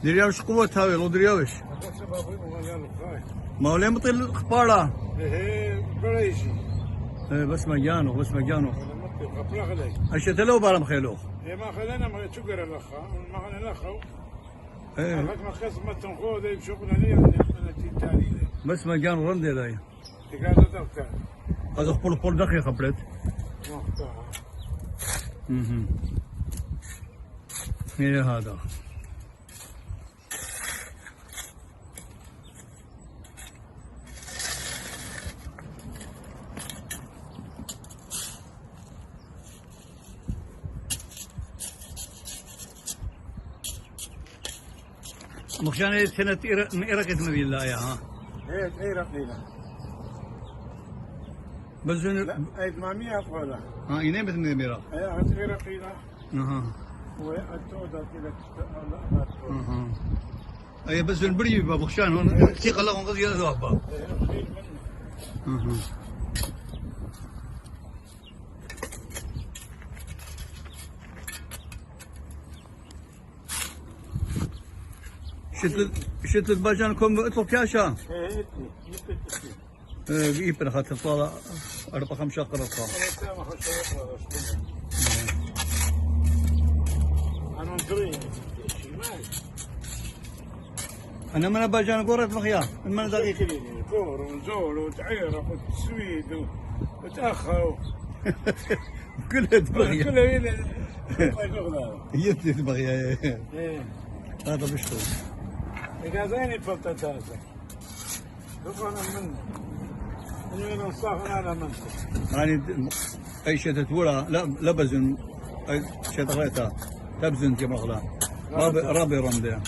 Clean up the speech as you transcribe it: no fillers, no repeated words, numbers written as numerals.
درياوش قوتها ولا درياوش ما هو ليه مطيل الخبارة بريشي بس مجانو بس مجانو قبل غلي أشياء لو بارا مخيلو ما خلينا ما تشكر الأخ ما خلينا الأخ إيه ما خص ما تنخوذ بشغلنا لي أنا تاني بس مجانو رندي لاي تقعد تفكر هذا قول دقيقة بريد هي هذا مخشان سنة إيركت نبي الله يا ها إيه رقينا بس لا أيد ما مية أقوله ينام بس من ميرا إيه رقينا اها والتودا كذا اي بس البري بخشان هون ثقة لهم قضية ذوبا شتت باجانكم اطلق كاشا يبقى خاطر طالع 4-5 قرطة أنا من باجان قرط مخيا من دقيقة كور وزول وتعيرق وتسويد وتأخر كلها تبغي كلها هي تبغي هذا بشتغل إذا زين فلتت هذا رفعنا منه من الصاخر أنا منه يعني أي شيء تتورى لا بزن أي شيء تغيرها تبزن كما خلا رابي رمضان